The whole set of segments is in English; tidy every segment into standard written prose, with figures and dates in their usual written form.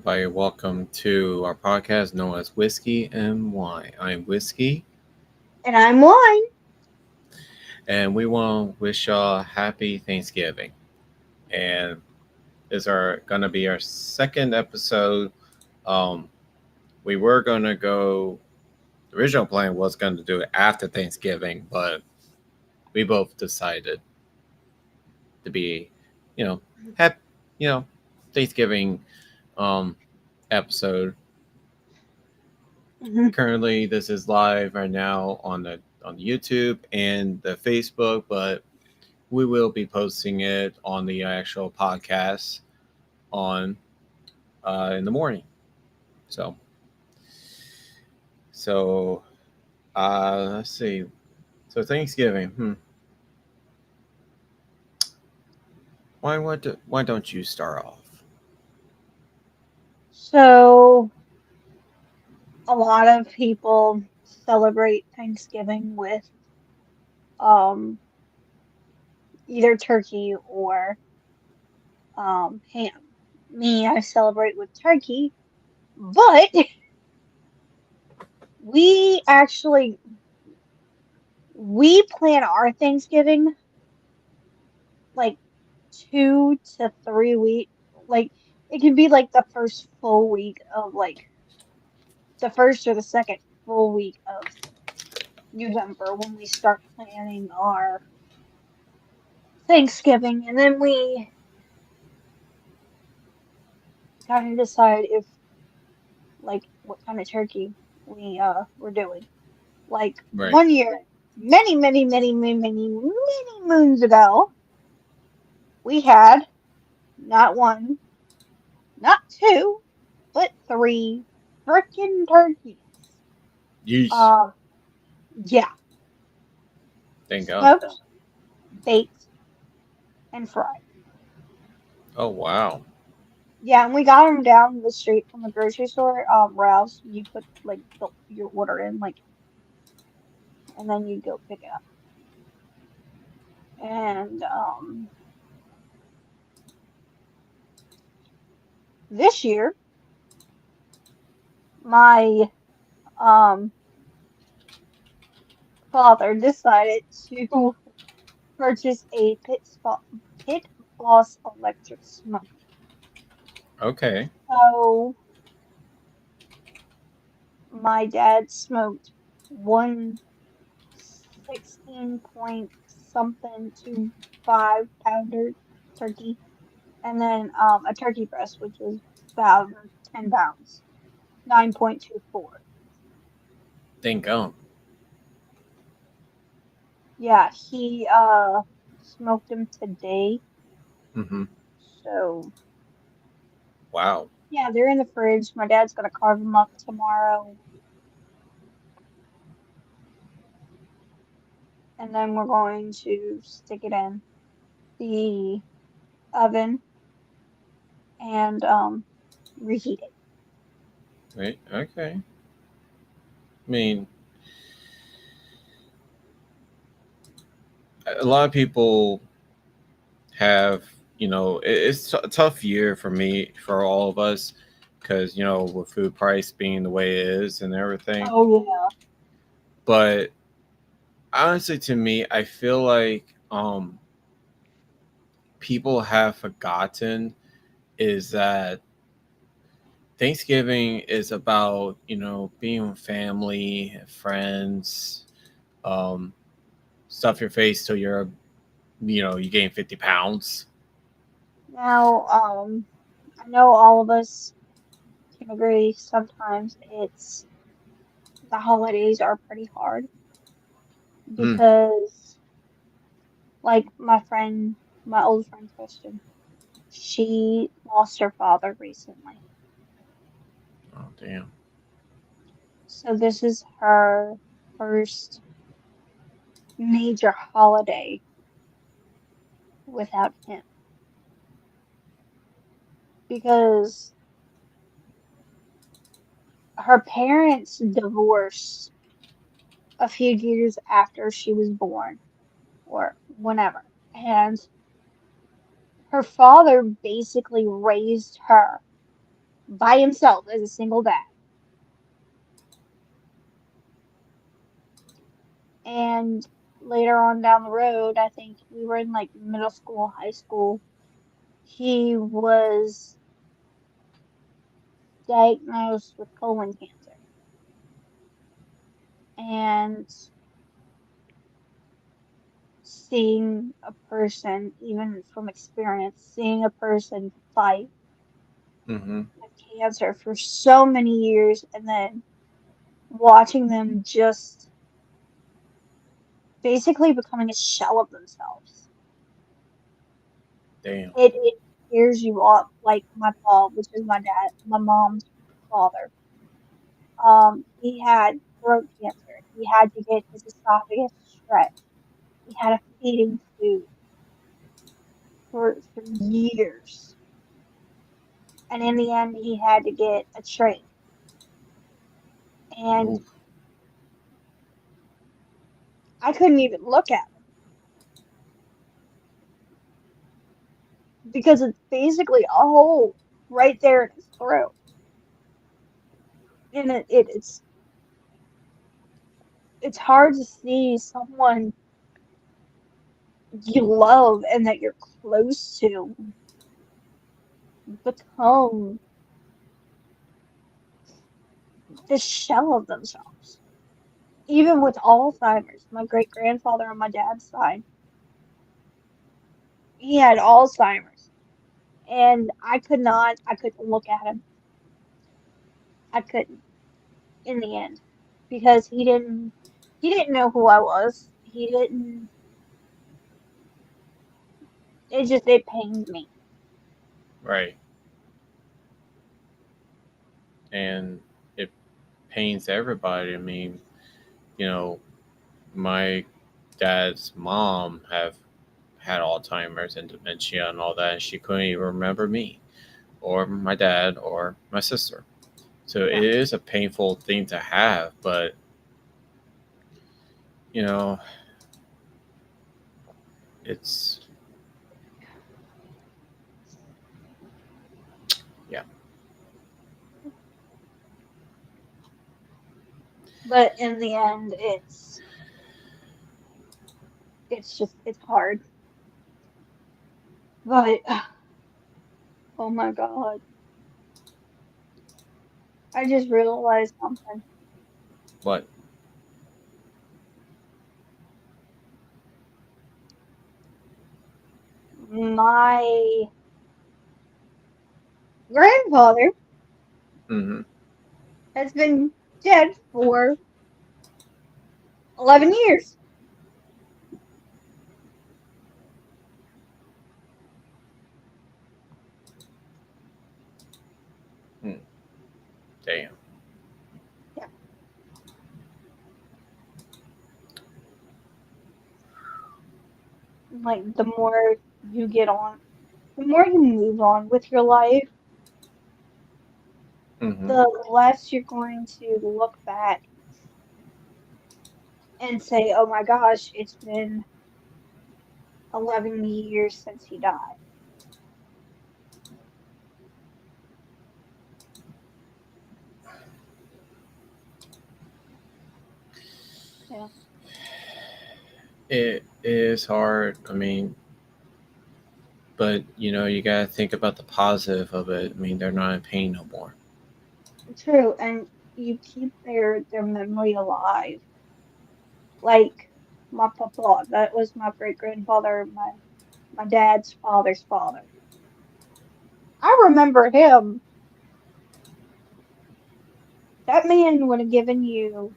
everybody. Welcome to our podcast known as Whiskey and Wine. I'm Whiskey, And I'm one. and we want to wish y'all a happy Thanksgiving. And this is our gonna be our second episode. Um, we were gonna go. The original plan was gonna do it after Thanksgiving, but we both decided to be, you know, happy, you know, Thanksgiving um episode. Mhm. Currently, this is live right now on the YouTube and the Facebook, but we will be posting it on the actual podcast on in the morning. So let's see. So Thanksgiving. Why don't you start off? So, a lot of people celebrate Thanksgiving with um, either turkey or ham. Me, I celebrate with turkey, but we actually we plan our Thanksgiving like 2 to 3 weeks. Like it can be like the first full week of like the first or the second full week of November when we start planning our Thanksgiving, and then we kind of decide if like what kind of turkey we're doing. Like Right. one year, many moons ago, we had not one, not two, but three frickin' turkeys. Yeesh. Um, yeah, Thank God. smoked, baked, and fried. Oh wow. Yeah, and we got them down the street from the grocery store. Ralph's. You put like your order in, like, and then you go pick it up. And this year, my um father decided to purchase a pit boss electric smoker. Okay. So my dad smoked one 16 point something to 5 pounder turkey, and then a turkey breast, which was about 10 pounds, 9.24. Thank God. Yeah, he smoked them today. Mm-hmm. So Wow. yeah, they're in the fridge. My dad's gonna carve them up tomorrow, and then we're going to stick it in the oven and reheat it. Right. Okay. I mean, a lot of people have it's a tough year for me, for all of us, because with food price being the way it is and everything. Oh yeah. But honestly, to me, I feel like people have forgotten is that Thanksgiving is about being with family, friends, um stuff your face till you gain 50 pounds. Now, I know all of us can agree sometimes the holidays are pretty hard Mm. because, like my old friend Kristen, she lost her father recently. Oh damn. So this is her first major holiday without him because her parents divorced a few years after she was born or whenever. And her father basically raised her by himself as a single dad. And later on down the road, I think we were in like middle school, high school, he was diagnosed with colon cancer. And seeing a person, even from experience, seeing a person fight Mm-hmm. cancer for so many years and then watching them just basically becoming a shell of themselves. Damn. It tears you up. Like my Paul, which is my dad, my mom's father. He had throat cancer. He had to get his esophagus stretched. He had a feeding tube for years. And in the end, he had to get a trach. And Ooh. I couldn't even look at him because it's basically a hole right there in his throat. And it's hard to see someone you love and that you're close to become the shell of themselves. Even with Alzheimer's, my great grandfather on my dad's side, he had Alzheimer's. And I couldn't look at him. I couldn't in the end because he didn't know who I was. He didn't, it pained me. Right. And it pains everybody. I mean, you know, my dad's mom have had Alzheimer's and dementia and all that, and she couldn't even remember me or my dad or my sister. So it Yeah. is a painful thing to have, but you know, it's yeah. But in the end, it's just, it's hard. But, oh my God, I just realized something. But My grandfather mm-hmm. has been dead for 11 years. Damn. Yeah. Like, the more you get on, the more you move on with your life, Mm-hmm. the less you're going to look back and say, oh my gosh, it's been 11 years since he died. Yeah. It is hard. I mean, but you know, you gotta think about the positive of it. I mean, they're not in pain no more. True, and you keep their memory alive. Like my papa, that was my great grandfather, my dad's father's father. I remember him. That man would have given you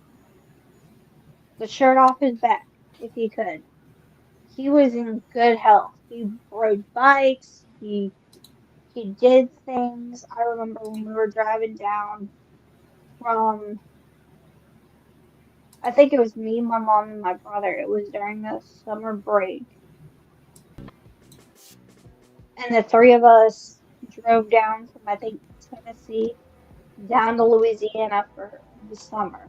the shirt off his back if he could. He was in good health. He rode bikes. He did things. I remember when we were driving down from, I think it was me, my mom, and my brother. It was during the summer break. And the three of us drove down from, I think, Tennessee down to Louisiana for the summer.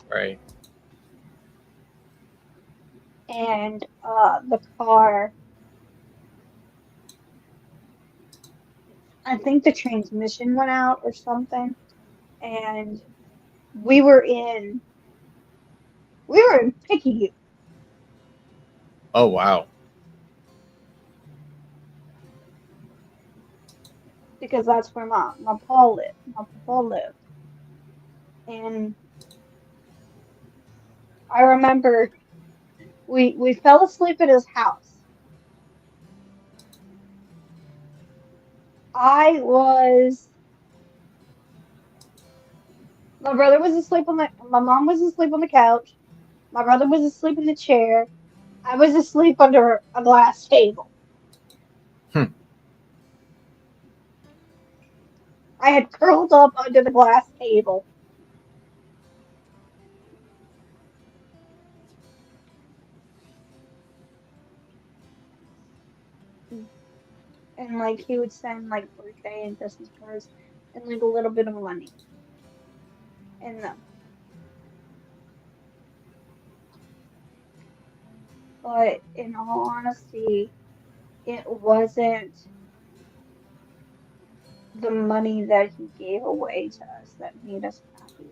Right. And the car, I think the transmission went out or something, and we were in we were in Picky Oh wow. because that's where my pa lived, and I remember we fell asleep at his house. I was My brother was asleep on the my mom was asleep on the couch. My brother was asleep in the chair. I was asleep under a glass table. Hmm. I had curled up under the glass table, and like he would send like birthday and Christmas cards and like a little bit of money in them. But in all honesty, it wasn't the money that he gave away to us that made us happy.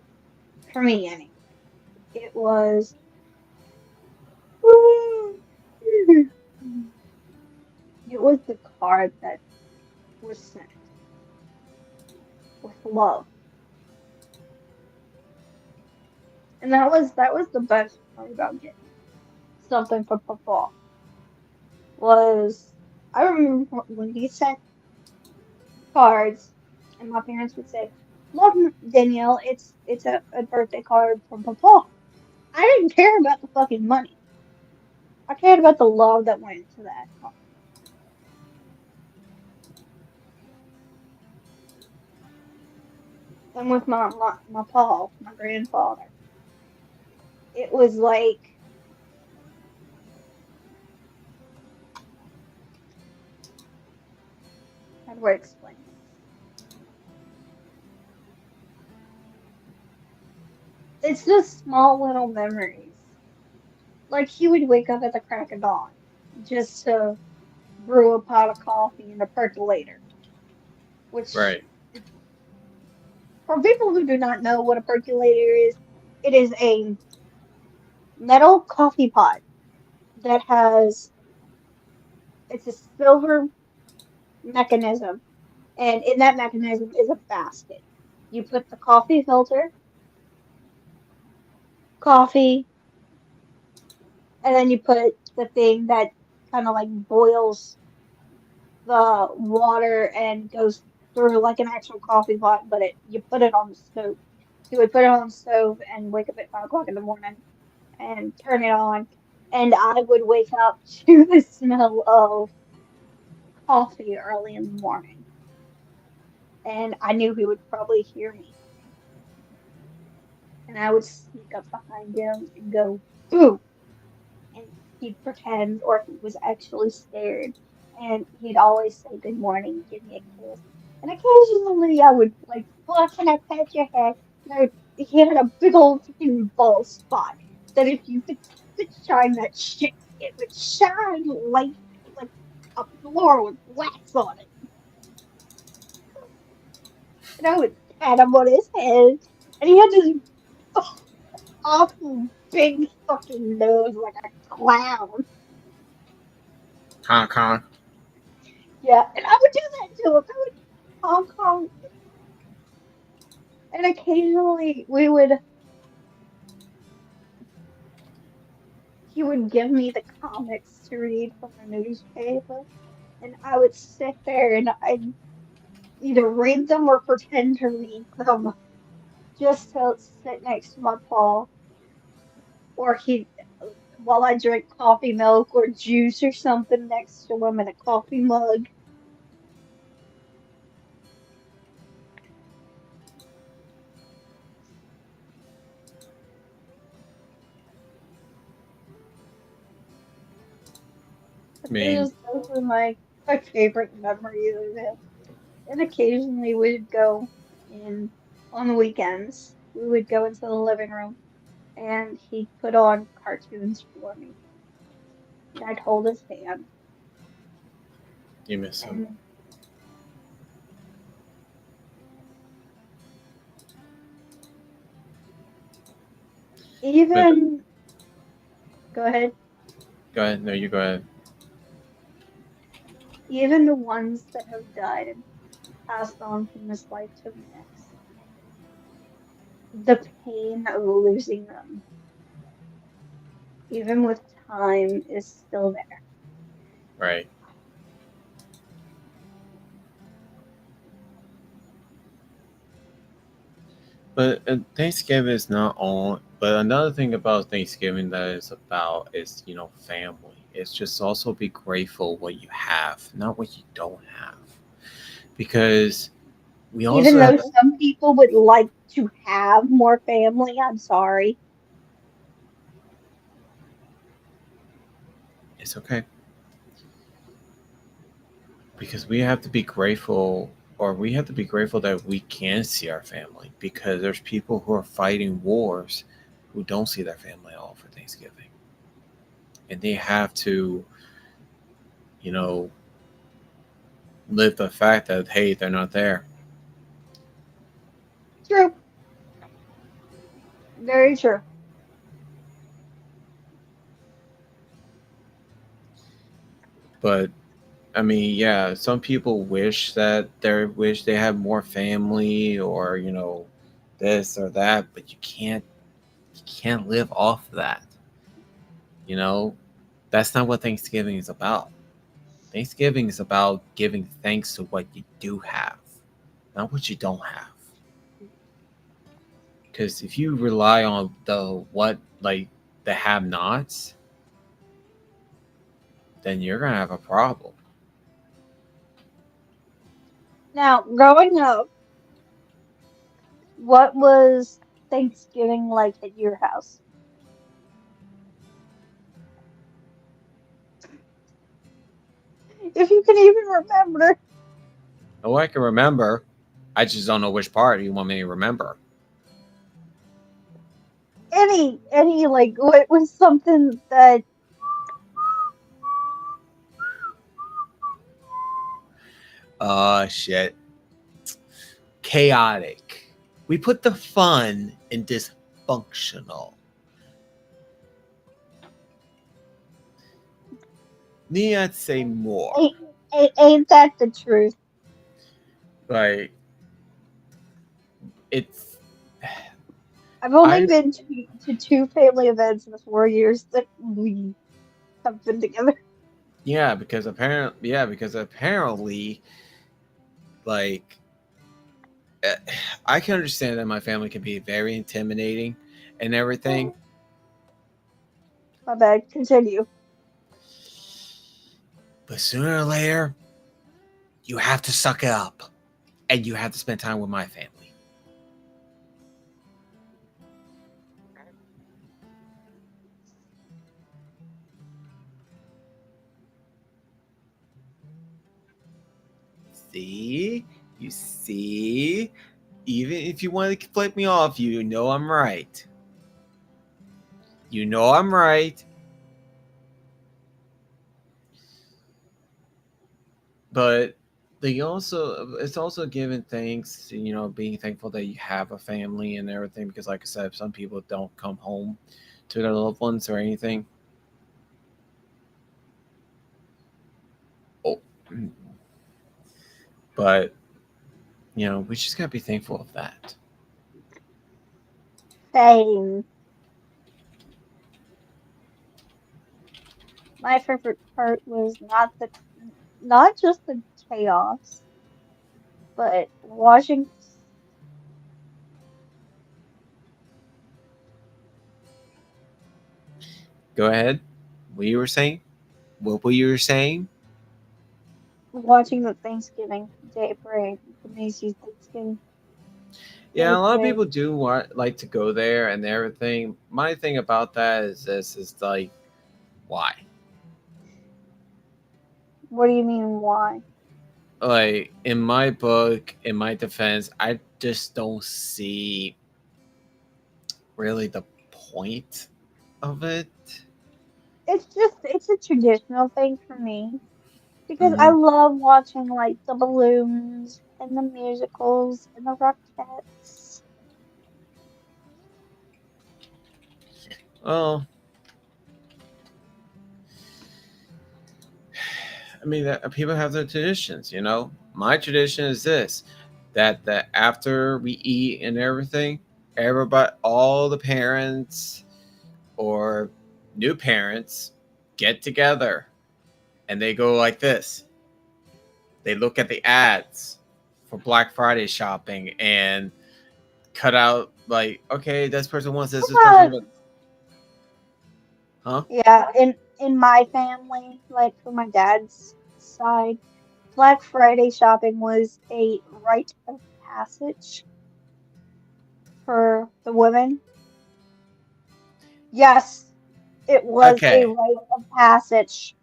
For me, anyway. It was it was the card that was sent with love. And that was the best part about getting something for Papa was I remember when he sent cards and my parents would say, "Look, Danielle, it's a birthday card from Papa." I didn't care about the fucking money. I cared about the love that went into that card. And with my pa, my grandfather, it was like how do I explain this? It's just small little memories. Like he would wake up at the crack of dawn just to brew a pot of coffee in a percolator, which Right. for people who do not know what a percolator is, it is a metal coffee pot that has it's a silver mechanism, and in that mechanism is a basket. You put the coffee filter, coffee, and then you put the thing that kind of like boils the water and goes through like an actual coffee pot, but it you put it on the stove. He would put it on the stove and wake up at 5 o'clock in the morning and turn it on, and I would wake up to the smell of coffee early in the morning, and I knew he would probably hear me, and I would sneak up behind him and go boo, and he'd pretend or he was actually scared, and he'd always say good morning, give me a kiss, and occasionally I would like, well, can I pet your head? No, he had a big old freaking bald spot that if you could shine that shit, it would shine like a floor with wax on it, and I would pat him on his head, and he had this awful big fucking nose like a clown. Hong Kong. Yeah, and I would do that to him. I would honk honk, and occasionally he would give me the comics to read from the newspaper, and I would sit there and I'd either read them or pretend to read them just to sit next to my paw, or he while I drink coffee milk or juice or something next to him in a coffee mug. I mean, Those are my favorite memories of him. And occasionally we'd go in on the weekends. We would go into the living room and he'd put on cartoons for me. And I'd hold his hand you miss him. and But Even, go ahead, go ahead. No, you go ahead. even the ones that have died and passed on from this life to the next, the pain of losing them, even with time, is still there. Right. But Thanksgiving is not all. But another thing about Thanksgiving that is about is family. It's just also be grateful what you have, not what you don't have, because we Even also have. though some people would like to have more family, I'm sorry. It's okay because we have to be grateful, or we have to be grateful that we can see our family, because there's people who are fighting wars who don't see their family at all for Thanksgiving, and they have to you know live the fact that hey, they're not there. True. Very true. But I mean, yeah, some people wish they had more family, or this or that, but you can't live off of that. You know, that's not what Thanksgiving is about. Thanksgiving is about giving thanks to what you do have, not what you don't have. Because if you rely on the what like the have-nots, then you're gonna have a problem. Now, growing up, what was Thanksgiving like at your house? If you can even remember Oh, I can remember. I just don't know which part you want me to remember. any like what was something that Shit. Chaotic. We put the fun in dysfunctional. Need not say more. ain't, ain't that the truth? Like it's I've only I been to two family events in the 4 years that we have been together. because apparently like eh, I can understand that my family can be very intimidating and everything, My bad. Continue. but sooner or later you have to suck it up and you have to spend time with my family. See? You see? Even if you want to flip me off, you know I'm right. You know I'm right. But it's also giving thanks, being thankful that you have a family and everything, because like I said, some people don't come home to their loved ones or anything. Oh, but we just gotta be thankful of that. Same. My favorite part was not just the chaos, but watching. Go ahead. What you were saying? What were you saying? Watching the Thanksgiving Day Parade, the Macy's Thanksgiving Yeah, Day a lot of Parade. people do like to go there and everything. My thing about that is this: is like, why? What do you mean, why? Like in my book, in my defense, I just don't see really the point of it. It's a traditional thing for me because I Hmm. love watching like the balloons and the musicals and the Rockettes. Well, I mean, people have their traditions. My tradition is this: that after we eat and everything, everybody, all the parents or new parents, get together and they go like this. They look at the ads for Black Friday shopping and cut out like, okay, this person wants this, this person Uh, wants, huh? yeah, in my family, like for my dad's side, Black Friday shopping was a rite of passage for the women. Yes, it was a Okay, rite of passage.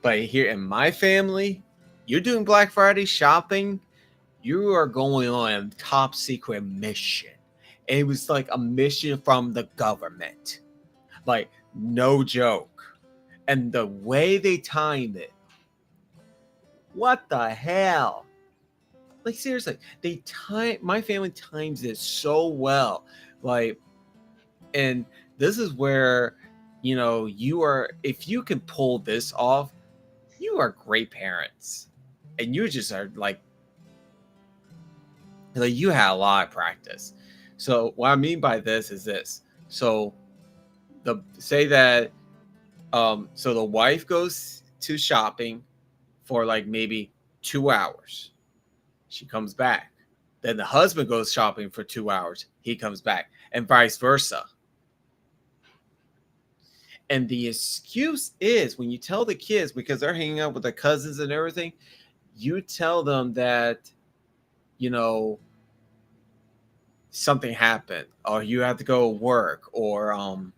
but here in my family, you're doing Black Friday shopping. You are going on a top secret mission. And it was like a mission from the government. Like, no joke. And the way they timed it, what the hell? Like, seriously, my family times it so well. Like, and this is where, if you can pull this off, you are great parents. And you just are like you had a lot of practice. So what I mean by this is this. So the say that so the wife goes to shopping for like maybe 2 hours. She comes back. Then the husband goes shopping for 2 hours. He comes back, and vice versa. And the excuse is when you tell the kids, because they're hanging out with their cousins and everything, you tell them that, you know, something happened or you have to go work or um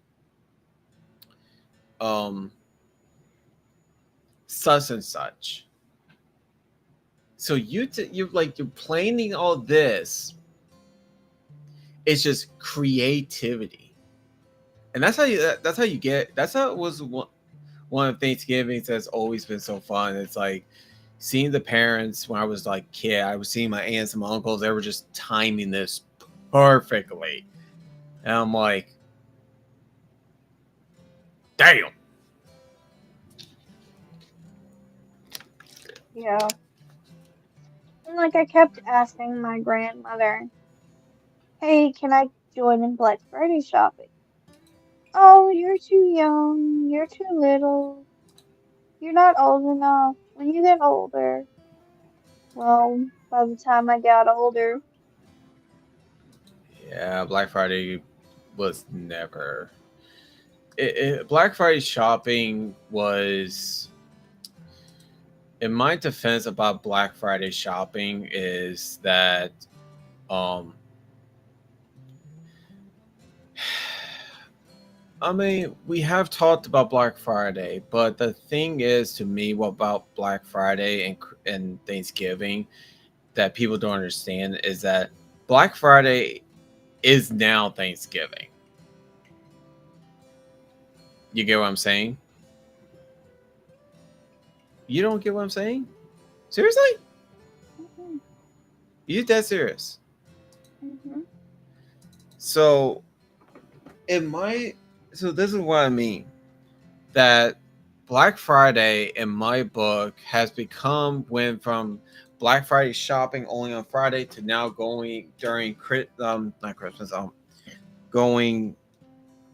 such and such. So you're planning all this. It's just creativity, and that's how it was. One of Thanksgivings that's always been so fun. It's like seeing the parents when I was like kid. I was seeing my aunts and my uncles. They were just timing this perfectly, and I'm like, damn. Yeah. And like I kept asking my grandmother, "Hey, can I join in Black Friday shopping?" "Oh, you're too young. You're too little. You're not old enough. When you get older." Well, by the time I got older, Yeah, Black Friday was never. Black Friday shopping was, in my defense about Black Friday shopping, is that um, I mean, we have talked about Black Friday, but the thing is, to me, what about Black Friday and Thanksgiving that people don't understand is that Black Friday is now Thanksgiving. You get what I'm saying? You don't get what I'm saying? Seriously? mhm, You dead serious? mhm, So in my so this is what I mean, that Black Friday in my book has become went from Black Friday shopping only on Friday to now going during not Christmas going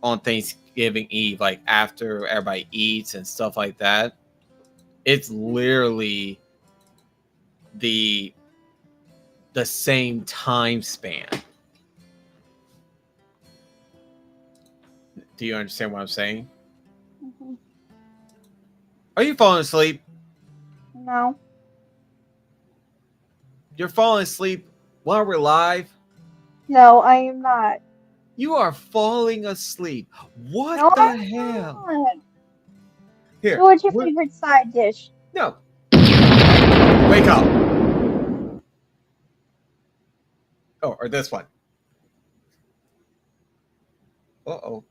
on Thanksgiving Eve, like after everybody eats and stuff like that. It's literally the the same time span. Do you understand what I'm saying? mhm. Are you falling asleep? No, You're falling asleep while we're live. no, I am not. You are falling asleep. What No, the hell? I'm not. So Here, what's your favorite side dish? no, wake up. Oh, or this one. Uh oh.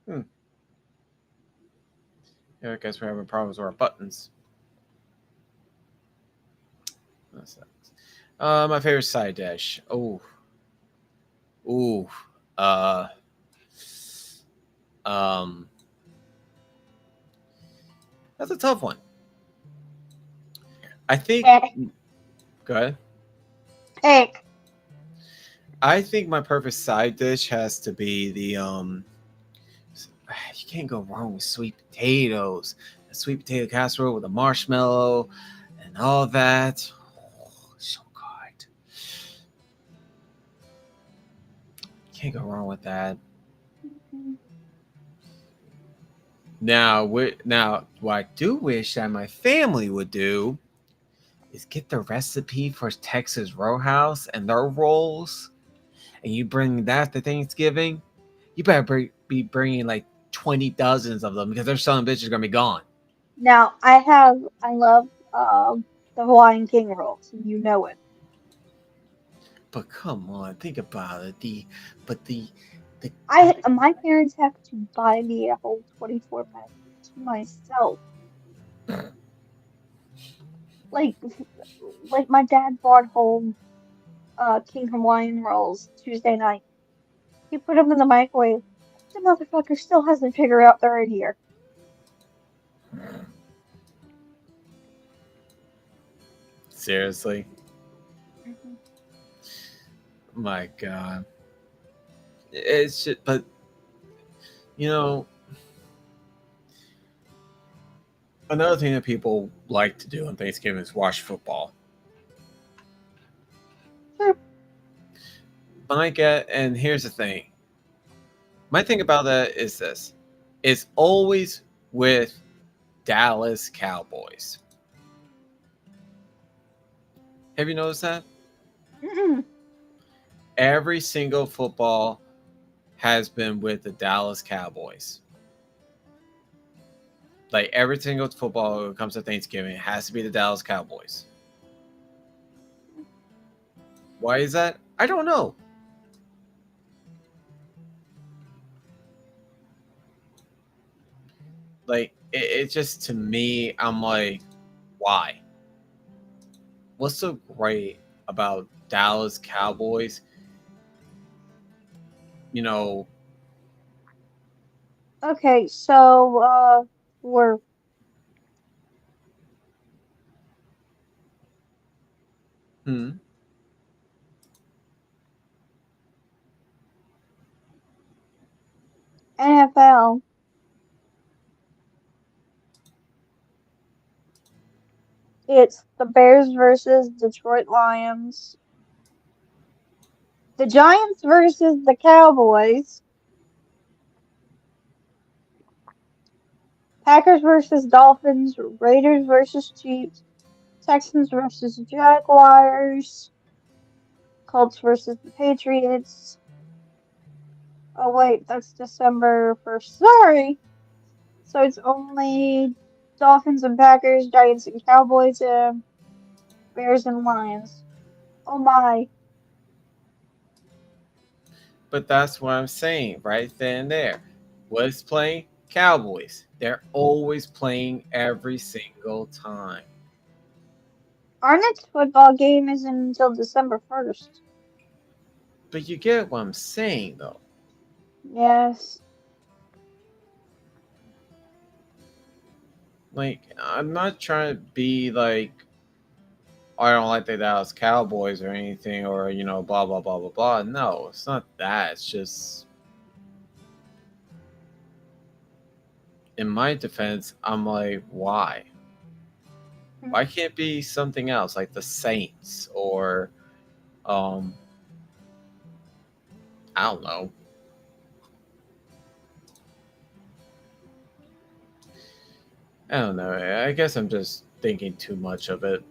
Hmm. Yeah, I guess we're having problems with our buttons. That's my favorite side dish. Oh, ooh. Uh, um, that's a tough one. I think. Pick, Go ahead. pick. I think my perfect side dish has to be you can't go wrong with sweet potatoes. A sweet potato casserole with a marshmallow and all that. Oh, so good. Can't go wrong with that. Now, what I do wish that my family would do is get the recipe for Texas Roadhouse and their rolls, and you bring that to Thanksgiving. You better be bringing like 20 dozens of them because their son of bitch is gonna be gone. Now, I love the Hawaiian King rolls. You know it. But come on, think about it. But the My parents have to buy me a whole 24 pack to myself. Like, like my dad brought home King Hawaiian rolls Tuesday night. He put them in the microwave. The motherfucker still hasn't figured out they're in here. seriously, Mhm. my God, it's just, but you know, another thing that people like to do on Thanksgiving is watch football. Sure. My get, and here's the thing. My thing about that is this: it's always with Dallas Cowboys. Have you noticed that? Mm-mm. Every single football has been with the Dallas Cowboys. Like every single football when it comes to Thanksgiving, it has to be the Dallas Cowboys. Why is that? I don't know. Like it just to me, I'm like, why? What's so great about Dallas Cowboys? You know, Okay, so for hmm, NFL, it's the Bears versus Detroit Lions, the Giants versus the Cowboys, Packers versus Dolphins, Raiders versus Chiefs, Texans versus Jaguars, Colts versus the Patriots. Oh wait, that's December 1st. Sorry. So it's only Dolphins and Packers, Giants and Cowboys, and Bears and Lions. Oh my. but that's what I'm saying right then and there. What's playing? Cowboys. They're always playing every single time. Our next football game isn't until December 1st. But you get what I'm saying though. Yes. Like I'm not trying to be like I don't like the Dallas Cowboys or anything or blah blah blah blah blah. No, it's not that. It's just in my defense, I'm like, why? Why can't it be something else like the Saints or um I don't know. I don't know. I guess I'm just thinking too much of it.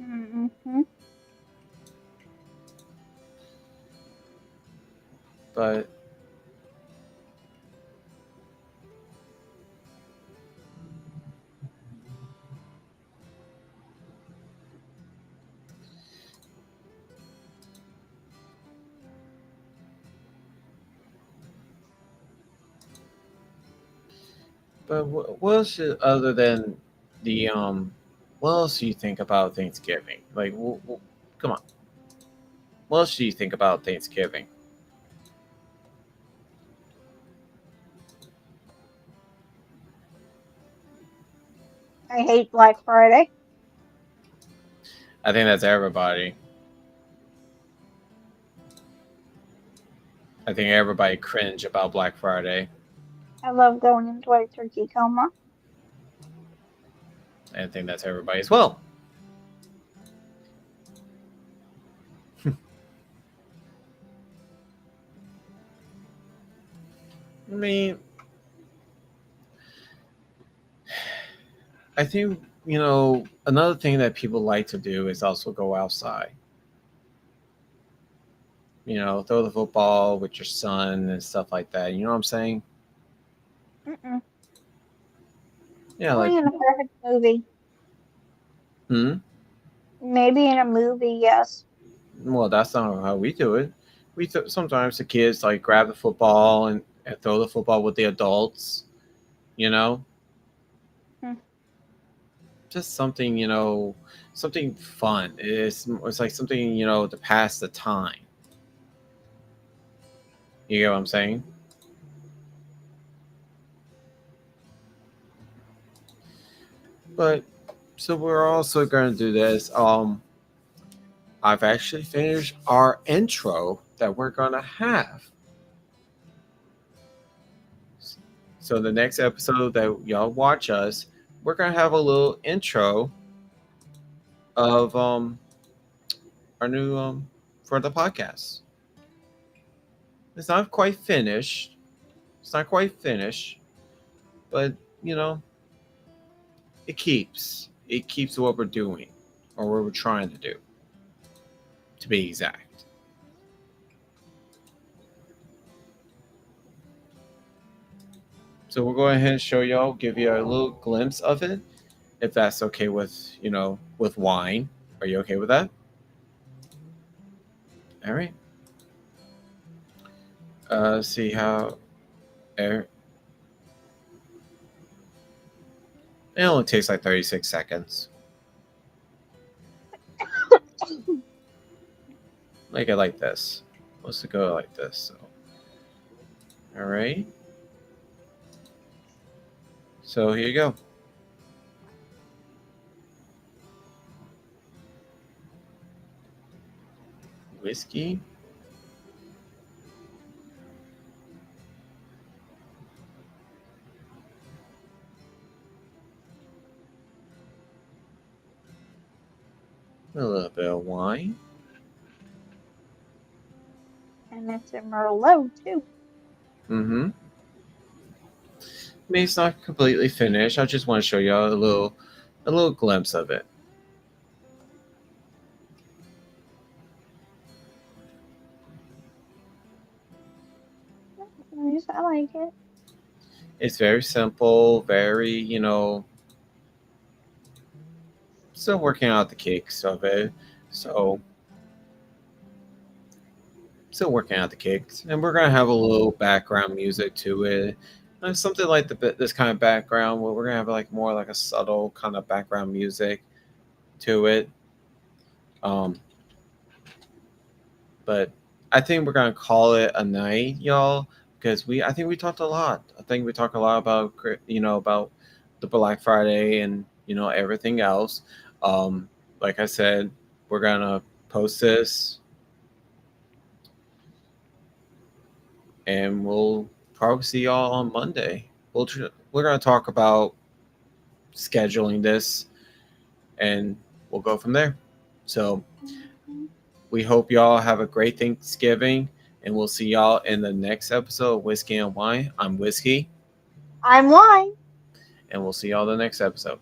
Mm-hmm. But what else other than the What else do you think about Thanksgiving? Like, come on. What else do you think about Thanksgiving? I hate Black Friday. I think that's everybody. I think everybody cringe about Black Friday. I love going into a turkey coma. I think that's everybody as well. I mean, I think, another thing that people like to do is also go outside. Throw the football with your son and stuff like that. You know what I'm saying? Mm-mm. Yeah, like, Only in a perfect movie. hmm. Maybe in a movie, yes. Well, that's not how we do it. Sometimes the kids like grab the football and throw the football with the adults. You know, Hmm. just something, something fun. It's like something, to pass the time. You get what I'm saying? But so we're also going to do this. I've actually finished our intro that we're going to have. So the next episode that y'all watch us, we're going to have a little intro of our new for the podcast. It's not quite finished. It's not quite finished, but you know, it keeps what we're doing or what we're trying to do, to be exact. So we'll go ahead and show y'all, give you a little glimpse of it, if that's okay with with wine. Are you okay with that? All right. See how it only takes like 36 seconds. Make it like this. Let's go like this. So, all right. So here you go. Whiskey. A little bit of wine. And it's a Merlot, too. Mm-hmm. I mean, it's not completely finished. I just want to show you a little glimpse of it. Nice, I like it. It's very simple, very, still working out the kinks of it. So, still working out the kinks. And we're going to have a little background music to it. Something like this kind of background where we're going to have like more like a subtle kind of background music to it. Um, but I think we're gonna call it a night, y'all, because I think we talked a lot. I think we talked a lot about about the Black Friday and everything else. Um, like I said, we're gonna post this and we'll probably see y'all on Monday. We're gonna talk about scheduling this and we'll go from there. So Mhm. we hope y'all have a great Thanksgiving, and we'll see y'all in the next episode of Whiskey and Wine. I'm Whiskey, I'm lying. and we'll see y'all the next episode.